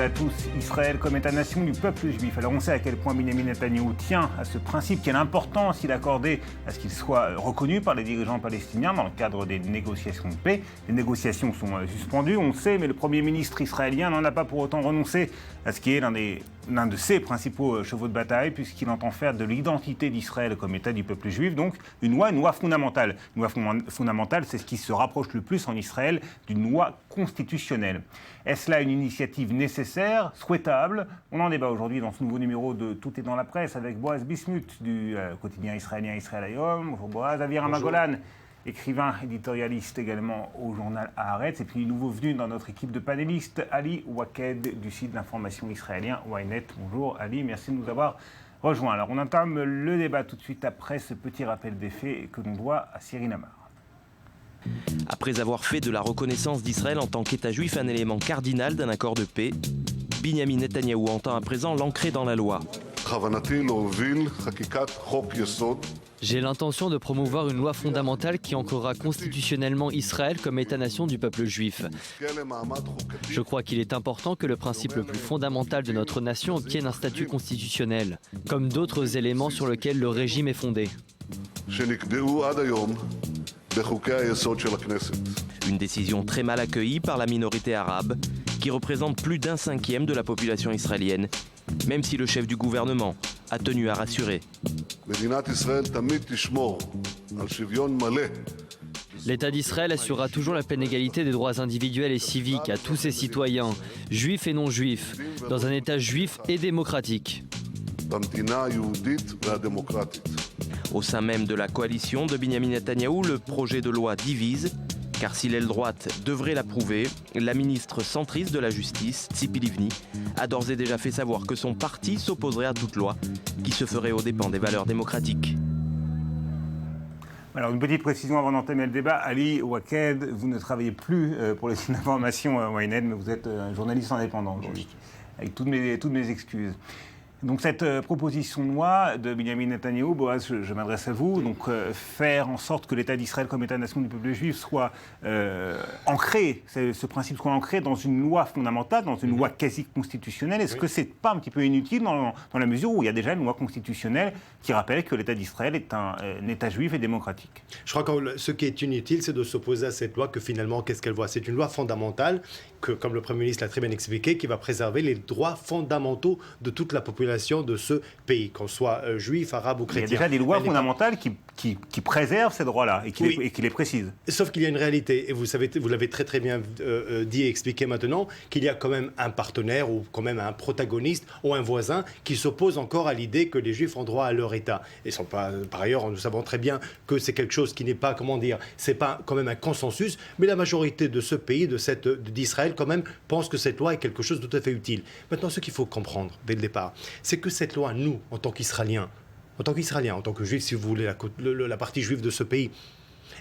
à tous. Israël comme État-nation du peuple juif. Alors on sait à quel point Benyamin Netanyahou tient à ce principe, quelle importance il a accordé à ce qu'il soit reconnu par les dirigeants palestiniens dans le cadre des négociations de paix. Les négociations sont suspendues, on le sait, mais le Premier ministre israélien n'en a pas pour autant renoncé à ce qui est l'un de ses principaux chevaux de bataille, puisqu'il entend faire de l'identité d'Israël comme État du peuple juif, donc une loi fondamentale. Une loi fondamentale, c'est ce qui se rapproche le plus en Israël d'une loi constitutionnelle. Est-ce là une initiative nécessaire, souhaitable? On en débat aujourd'hui dans ce nouveau numéro de Tout est dans la presse avec Boaz Bismuth du quotidien israélien Israël Hayom. Bonjour Boaz, Aviram Magolan, écrivain, éditorialiste également au journal Haaretz, et puis nouveau venu dans notre équipe de panélistes, Ali Waked du site d'information israélien Ynet. Bonjour Ali, merci de nous avoir rejoints. Alors on entame le débat tout de suite après ce petit rappel des faits que l'on doit à Cyril Amar. Après avoir fait de la reconnaissance d'Israël en tant qu'État juif un élément cardinal d'un accord de paix, Benyamin Netanyahou entend à présent l'ancrer dans la loi. J'ai l'intention de promouvoir une loi fondamentale qui ancrera constitutionnellement Israël comme État-nation du peuple juif. Je crois qu'il est important que le principe le plus fondamental de notre nation obtienne un statut constitutionnel, comme d'autres éléments sur lesquels le régime est fondé. Une décision très mal accueillie par la minorité arabe, qui représente plus d'un cinquième de la population israélienne, même si le chef du gouvernement a tenu à rassurer. L'État d'Israël assurera toujours la pleine égalité des droits individuels et civiques à tous ses citoyens, juifs et non juifs, dans un État juif et démocratique. Au sein même de la coalition de Benyamin Netanyahou, le projet de loi divise, car si l'aile droite devrait l'approuver, la ministre centriste de la Justice, Tzipi Livni, a d'ores et déjà fait savoir que son parti s'opposerait à toute loi qui se ferait aux dépens des valeurs démocratiques. Alors une petite précision avant d'entamer le débat. Ali Waked, vous ne travaillez plus pour les sites d'information Ynet, mais vous êtes journaliste indépendant aujourd'hui, avec toutes mes excuses. Donc cette proposition de loi de Benyamin Netanyahou, Boaz, je m'adresse à vous, donc faire en sorte que l'État d'Israël comme État-nation du peuple juif soit ancré, ce principe soit ancré dans une loi fondamentale, dans une loi quasi constitutionnelle. Est-ce que c'est pas un petit peu inutile dans la mesure où il y a déjà une loi constitutionnelle qui rappelle que l'État d'Israël est un État juif et démocratique? Je crois que ce qui est inutile, c'est de s'opposer à cette loi que finalement, qu'est-ce qu'elle voit? C'est une loi fondamentale que, comme le Premier ministre l'a très bien expliqué, qui va préserver les droits fondamentaux de toute la population de ce pays, qu'on soit juif, arabe ou chrétien. Il y a déjà des lois fondamentales qui préservent ces droits-là et qui les précisent. Sauf qu'il y a une réalité, et vous l'avez très très bien dit et expliqué maintenant, qu'il y a quand même un partenaire ou quand même un protagoniste ou un voisin qui s'oppose encore à l'idée que les juifs ont droit à leur État. Et sont pas, par ailleurs, nous savons très bien que c'est quelque chose qui n'est pas, c'est pas quand même un consensus, mais la majorité de ce pays, d'Israël quand même, pense que cette loi est quelque chose de tout à fait utile. Maintenant, ce qu'il faut comprendre dès le départ, c'est que cette loi, nous, en tant qu'Israéliens, en tant que Juifs, si vous voulez, la partie juive de ce pays,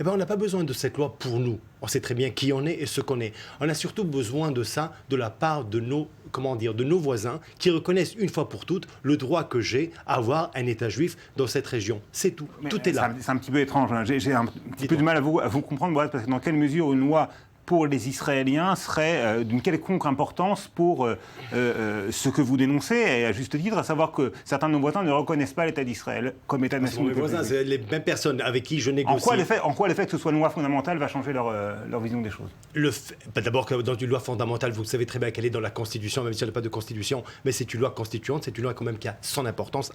eh bien, on n'a pas besoin de cette loi pour nous. On sait très bien qui on est et ce qu'on est. On a surtout besoin de ça de la part de nos voisins qui reconnaissent une fois pour toutes le droit que j'ai à avoir un État juif dans cette région. C'est tout. Tout est là. C'est un petit peu étrange. Hein. J'ai un petit peu de mal à vous comprendre, parce que dans quelle mesure une loi pour les Israéliens serait d'une quelconque importance pour ce que vous dénoncez, et à juste titre, à savoir que certains de nos voisins ne reconnaissent pas l'État d'Israël comme État-nation. Mes voisins, c'est les mêmes personnes avec qui je négocie. En quoi le fait que ce soit une loi fondamentale va changer leur vision des choses? D'abord, dans une loi fondamentale, vous savez très bien qu'elle est dans la Constitution, même si elle n'a pas de Constitution, mais c'est une loi constituante, c'est une loi quand même qui a son importance,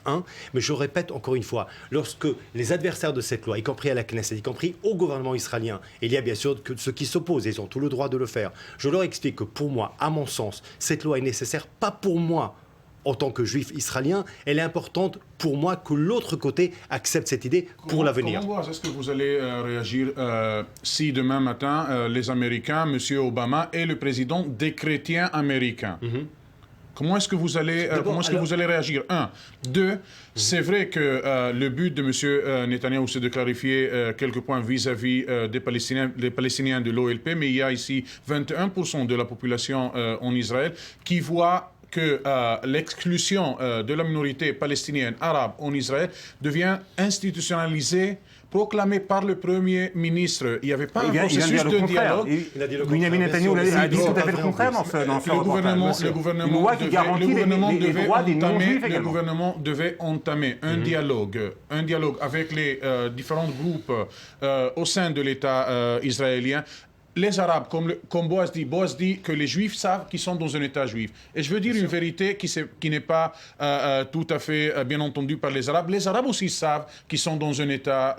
mais je répète encore une fois, lorsque les adversaires de cette loi, y compris à la Knesset, y compris au gouvernement israélien, il y a bien sûr que ceux qui s'opposent, ils ont tout le droit de le faire. Je leur explique que pour moi, à mon sens, cette loi est nécessaire, pas pour moi en tant que juif israélien, elle est importante pour moi que l'autre côté accepte cette idée pour l'avenir. Comment est-ce que vous allez réagir si demain matin les Américains, M. Obama, est le président des chrétiens américains? Comment est-ce que vous allez, vous allez réagir? Deux, c'est vrai que le but de M. Netanyahou, c'est de clarifier quelques points vis-à-vis des Palestiniens de l'OLP, mais il y a ici 21% de la population en Israël qui voit que l'exclusion de la minorité palestinienne arabe en Israël devient institutionnalisée, proclamé par le Premier ministre. Il n'y avait pas un processus de dialogue. Benjamin Netanyahou a dit tout à fait le contraire dans ce le gouvernement devait entamer un dialogue avec les différents groupes au sein de l'État israélien. Les Arabes, comme Boaz dit que les Juifs savent qu'ils sont dans un État juif. Et je veux dire une vérité qui n'est pas tout à fait bien entendue par les Arabes. Les Arabes aussi savent qu'ils sont dans un État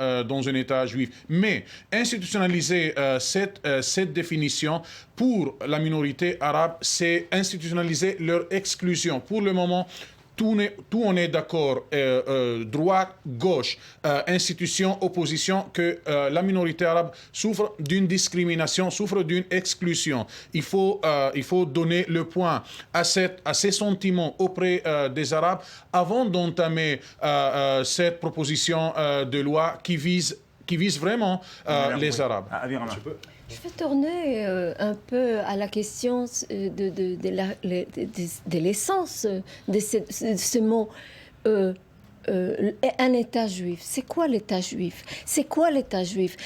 juif. Mais institutionnaliser cette définition pour la minorité arabe, c'est institutionnaliser leur exclusion. Pour le moment, tout on est d'accord, droite, gauche, institution, opposition, que la minorité arabe souffre d'une discrimination, souffre d'une exclusion. Il faut donner le point à ces sentiments auprès des Arabes avant d'entamer cette proposition de loi qui vise vraiment les Arabes. Je vais tourner un peu à la question de l'essence de ce mot. Un État juif. C'est quoi l'État juif? C'est quoi l'État juif?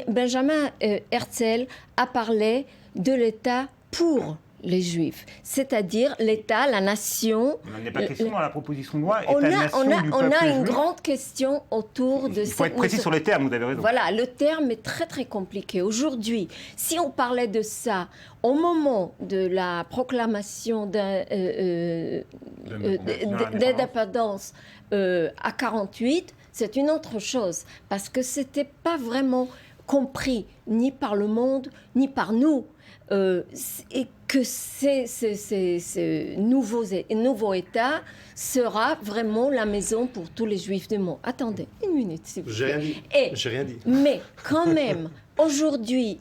Benjamin Herzl a parlé de l'État pour les Juifs, c'est-à-dire l'État, la nation. Il n'y a pas question dans la proposition de loi. On a une grande question autour de. Il faut être précis sur les termes, vous avez raison. Voilà, le terme est très très compliqué. Aujourd'hui, si on parlait de ça au moment de la proclamation d'indépendance à 48, c'est une autre chose, parce que c'était pas vraiment compris ni par le monde ni par nous. Et que ce nouveau État sera vraiment la maison pour tous les Juifs du monde. Attendez, une minute, s'il vous plaît. J'ai rien dit. Mais quand même, aujourd'hui,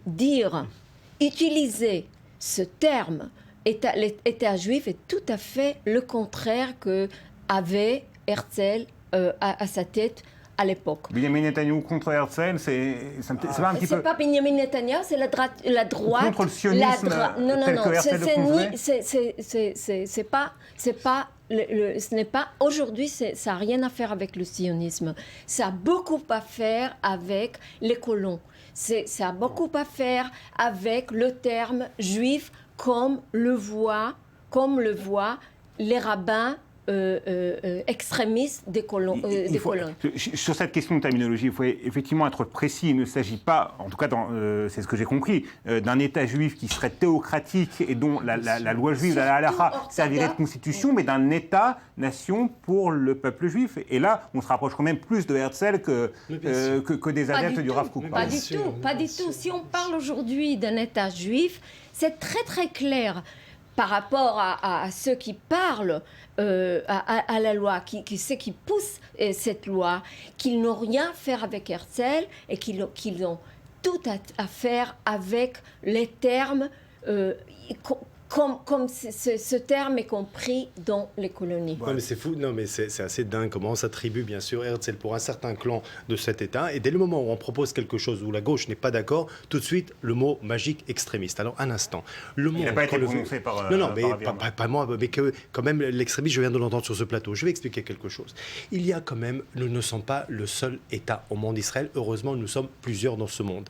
utiliser ce terme État juif est tout à fait le contraire que avait Herzl à sa tête à l'époque. Benjamin Netanyahou contre Herzl, c'est pas un petit peu... C'est pas Benjamin Netanyahou, c'est la droite. Contre le sionisme tel que Herzl le concevait. Ce n'est pas aujourd'hui, ça n'a rien à faire avec le sionisme. Ça a beaucoup à faire avec les colons. Ça a beaucoup à faire avec le terme juif comme le voient les rabbins extrémistes des colons. Sur cette question de terminologie, il faut effectivement être précis. Il ne s'agit pas, en tout cas, c'est ce que j'ai compris, d'un État juif qui serait théocratique et dont la loi juive, la halakha, servirait de constitution, mais d'un État-nation pour le peuple juif. Et là, on se rapproche quand même plus de Herzl que des adeptes du Rav Kook. Pas du tout. Si on parle aujourd'hui d'un État juif, c'est très très clair par rapport à ceux qui parlent à la loi, qui poussent cette loi, qu'ils n'ont rien à faire avec Herzl et qu'ils ont tout à faire avec les termes comme ce terme est compris dans les colonies. Non, mais c'est fou, c'est assez dingue comment on s'attribue bien sûr Herzl pour un certain clan de cet État, et dès le moment où on propose quelque chose où la gauche n'est pas d'accord, tout de suite le mot magique extrémiste. Alors un instant, le mot... Il n'a pas été prononcé par... Non, mais pas moi, mais que quand même l'extrémiste, je viens de l'entendre sur ce plateau. Je vais expliquer quelque chose. Il y a quand même, nous ne sommes pas le seul État au monde d'Israël, heureusement nous sommes plusieurs dans ce monde.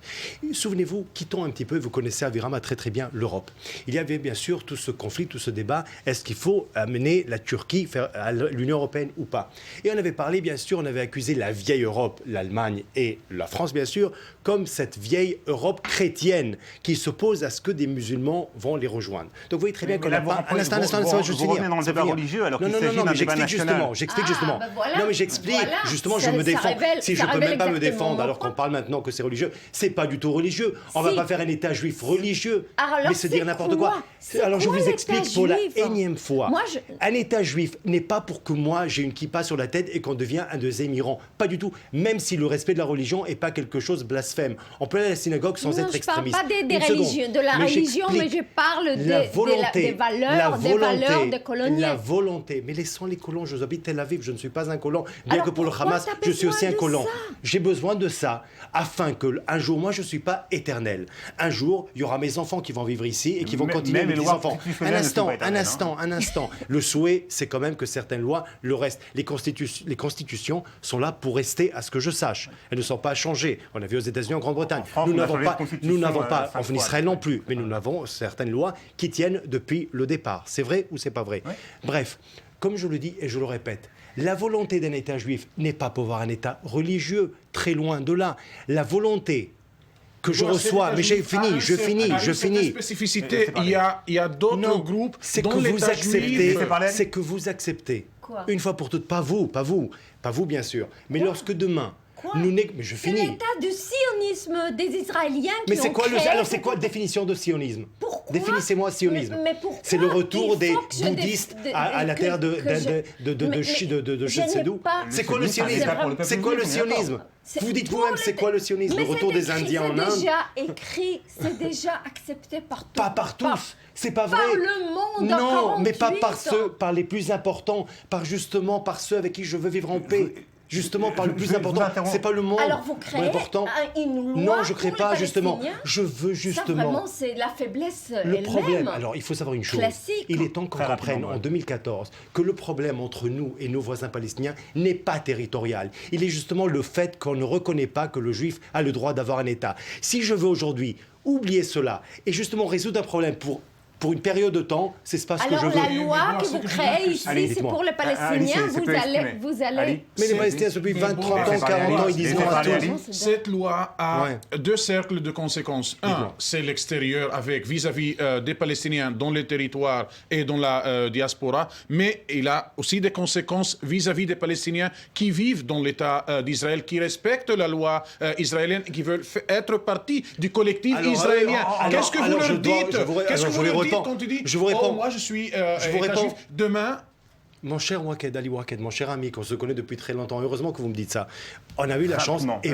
Souvenez-vous, quittons un petit peu, vous connaissez Avirama très très bien, l'Europe. Il y avait bien sûr tout ce conflit, tout ce débat, est-ce qu'il faut amener la Turquie à l'Union européenne ou pas? Et on avait parlé, bien sûr, on avait accusé la vieille Europe, l'Allemagne et la France, bien sûr, comme cette vieille Europe chrétienne qui s'oppose à ce que des musulmans vont les rejoindre. Donc vous voyez très bien qu'on n'a pas... Un instant, je vais finir. Dans le débat religieux alors qu'il s'agit d'un débat national. J'explique justement. Non, mais j'explique. Justement, je me défends. Si je ne peux même pas me défendre alors qu'on parle maintenant que c'est religieux, c'est pas du tout religieux. On ne va pas faire un État juif religieux, mais se dire n'importe quoi. Alors je vous explique pour la énième fois. Un État juif n'est pas pour que moi j'ai une kippa sur la tête et qu'on devient un deuxième Iran. Pas du tout. Même si le respect de la religion n'est pas quelque chose de blasphème. On peut aller à la synagogue sans être extrémiste. Je ne parle pas de la religion, mais je parle des valeurs des colonies. La volonté. Mais laissons les colons. Je habite Tel Aviv, je ne suis pas un colon. Bien que pour le Hamas, je suis aussi un colon. J'ai besoin de ça afin que un jour, moi je ne suis pas éternel. Un jour, il y aura mes enfants qui vont vivre ici et qui vont continuer à les lois les enfants. Un instant. Le souhait, c'est quand même que certaines lois le restent. Les constitutions sont là pour rester, à ce que je sache. Elles ne sont pas changées. On a vu aux États-Unis, en Grande-Bretagne. Nous n'avons pas, en Israël non plus, mais nous avons certaines lois qui tiennent depuis le départ. C'est vrai ou c'est pas vrai? Bref, comme je le dis et je le répète, la volonté d'un État juif n'est pas pour avoir un État religieux, très loin de là. La volonté que je reçois, mais je finis. Spécificité, il y a d'autres groupes dont l'État juif... C'est que vous acceptez, une fois pour toutes, pas vous bien sûr, mais lorsque demain, mais je finis. C'est l'état du sionisme des Israéliens qui mais c'est quoi c'est quoi la définition de sionisme? Définissez-moi sionisme. C'est le retour des bouddhistes à la terre de je ne sais d'où. C'est quoi le sionisme? C'est quoi le sionisme? Vous dites vous-même, c'est quoi le sionisme? Le retour des Indiens en Inde? C'est déjà écrit, c'est déjà accepté par tous. Pas par tous, c'est pas vrai. Par le monde. Non, mais pas par les plus importants, par ceux avec qui je veux vivre en paix. Justement, par le plus important, c'est pas le monde. Alors vous créez une loi. Non, je crée pas, justement. Je veux justement. Ça, vraiment, c'est la faiblesse le problème. Alors, il faut savoir une chose. Classique. Il est temps qu'on comprenne en 2014 que le problème entre nous et nos voisins palestiniens n'est pas territorial. Il est justement le fait qu'on ne reconnaît pas que le juif a le droit d'avoir un État. Si je veux aujourd'hui oublier cela et justement résoudre un problème pour une période de temps, c'est pas ce que je veux. Alors la loi que vous créez ici, c'est pour les Palestiniens, vous allez... Mais les Palestiniens, depuis 20, 30 ans, 40 ans, ils disent non à tout. Cette loi a deux cercles de conséquences. Un, c'est l'extérieur avec vis-à-vis des Palestiniens dans les territoires et dans la diaspora, mais il a aussi des conséquences vis-à-vis des Palestiniens qui vivent dans l'État d'Israël, qui respectent la loi israélienne et qui veulent être partie du collectif israélien. Qu'est-ce que vous leur dites? Quand tu dis, moi je suis État juif, demain... Mon cher Ali Waked, mon cher ami, qu'on se connaît depuis très longtemps, heureusement que vous me dites ça. On a eu la chance, et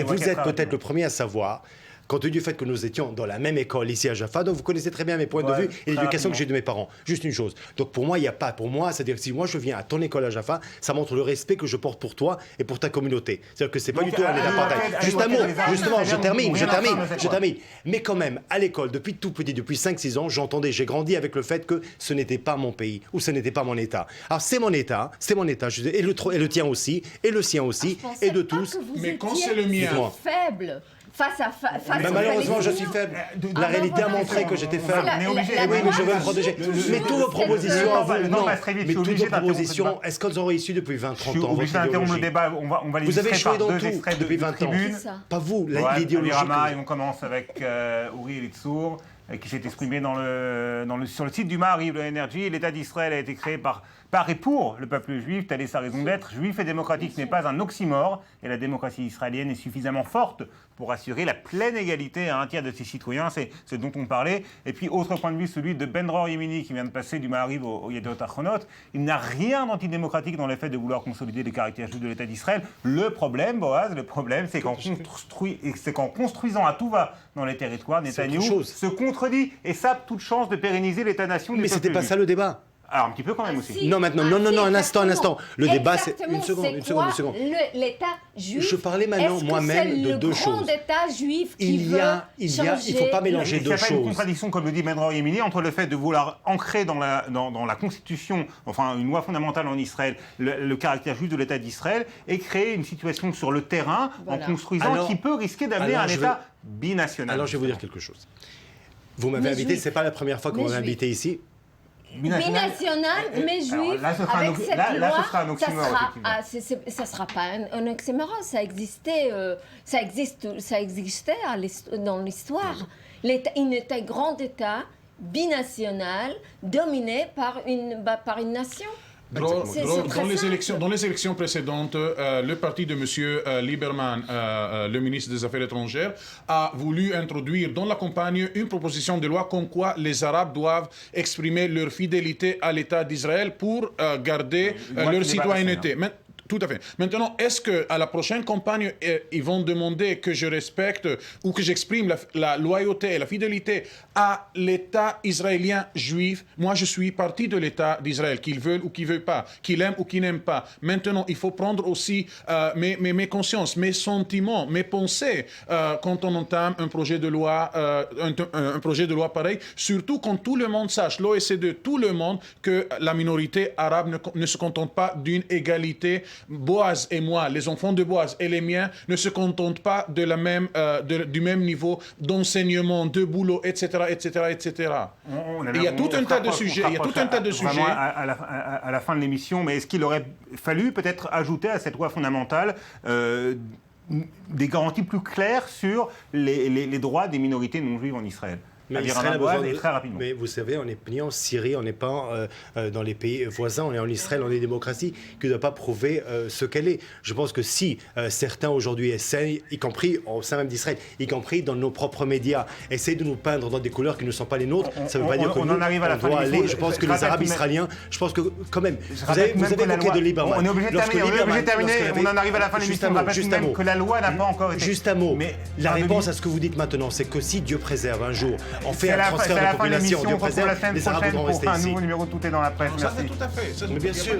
vous êtes peut-être le premier à savoir, compte tenu du fait que nous étions dans la même école ici à Jaffa, donc vous connaissez très bien mes points de vue et l'éducation que j'ai de mes parents. Juste une chose. Donc pour moi, il n'y a pas. Pour moi, c'est-à-dire que si moi je viens à ton école à Jaffa, ça montre le respect que je porte pour toi et pour ta communauté. C'est-à-dire que c'est pas du tout un apartheid. Juste un mot. Justement, je termine. Mais quand même, à l'école, depuis tout petit, depuis 5-6 ans, j'ai grandi avec le fait que ce n'était pas mon pays ou ce n'était pas mon État. Alors c'est mon État, et le tien aussi, et le sien aussi, et de tous. Mais quand c'est le mien, faible. Mais malheureusement, je suis faible. La réalité a montré que j'étais faible. Oui, mais je veux me protéger. Mais toutes vos propositions, est-ce qu'elles ont réussi depuis 20-30 ans? Je suis obligé d'interrompre le débat. On va les vous avez échoué dans tout extraits depuis 20 ans. Pas vous, l'idéologie. On commence avec Uri Elitzour, qui s'est exprimé sur le site du Maariv, le NRJ. L'État d'Israël a été créé par et pour le peuple juif, telle est sa raison d'être. Juif et démocratique, ce n'est pas un oxymore, et la démocratie israélienne est suffisamment forte pour assurer la pleine égalité à un tiers de ses citoyens, c'est ce dont on parlait. Et puis, autre point de vue, celui de Ben Dror Yemini, qui vient de passer du Maariv au Yediot Ahronot. Il n'a rien d'antidémocratique dans le fait de vouloir consolider les caractères juifs de l'État d'Israël. Le problème, Boaz, c'est qu'en construisant à tout va dans les territoires, Netanyahou se contredit et sape toute chance de pérenniser l'État-nation du peuple juif. Mais c'était pas ça le débat. Alors, un petit peu quand même aussi. Non, maintenant, non, un instant. Le débat, c'est... Une seconde. L'État juif. Je parlais maintenant moi-même de deux choses. C'est le grand État juif qui il ne faut pas mélanger deux choses. Il y a une contradiction, comme le dit Ben Dror Yemini, entre le fait de vouloir ancrer dans la Constitution, enfin une loi fondamentale en Israël, le caractère juif de l'État d'Israël, et créer une situation sur le terrain en construisant qui peut risquer d'amener un État binational. Alors, je vais vous dire quelque chose. Vous m'avez invité, c'est pas la première fois que vous m'avez invité ici. Binational, mais juif, avec cette loi, ça ne sera pas un oxymoron, ça existait dans l'histoire. Il était un grand État binational dominé par une nation. Dans les élections précédentes, le parti de M. Lieberman, le ministre des Affaires étrangères, a voulu introduire dans la campagne une proposition de loi comme quoi les Arabes doivent exprimer leur fidélité à l'État d'Israël pour garder leur citoyenneté. Tout à fait. Maintenant, est-ce qu'à la prochaine campagne, ils vont demander que je respecte ou que j'exprime la loyauté et la fidélité à l'État israélien juif? Moi, je suis parti de l'État d'Israël, qu'ils veulent ou qu'ils ne veulent pas, qu'ils aiment ou qu'ils n'aiment pas. Maintenant, il faut prendre aussi mes consciences, mes sentiments, mes pensées quand on entame un projet de loi, un projet de loi pareil, surtout quand tout le monde sache, l'OSCE, tout le monde, que la minorité arabe ne se contente pas d'une égalité. Boaz et moi, les enfants de Boaz et les miens, ne se contentent pas de du même niveau d'enseignement, de boulot, etc., etc., etc. Il y a tout un tas de sujets. Il y a tout un tas de sujets. À la fin de l'émission, mais est-ce qu'il aurait fallu peut-être ajouter à cette loi fondamentale des garanties plus claires sur les droits des minorités non juives en Israël? Mais Israël a besoin très rapidement. Mais vous savez, on est pris en Syrie, on n'est pas dans les pays voisins, on est en Israël, on est une démocratie qui ne doit pas prouver ce qu'elle est. Je pense que si certains aujourd'hui essayent, y compris au sein même d'Israël, y compris dans nos propres médias, essayent de nous peindre dans des couleurs qui ne sont pas les nôtres, ça ne veut pas dire que nous, on doit aller. Je pense que les Arabes israéliens, je pense que quand même, vous avez évoqué de Lieberman. On est obligé de terminer, on en arrive à la fin de l'émission, juste un mot. Que la loi n'a pas encore été... Juste un mot. La réponse à ce que vous dites maintenant, c'est que si Dieu préserve un jour, on fait un transfert de population, Dieu préserve, les Arabes vont rester ici. Un nouveau numéro de Tout est dans la presse. Ça, c'est tout à fait. Mais bien sûr.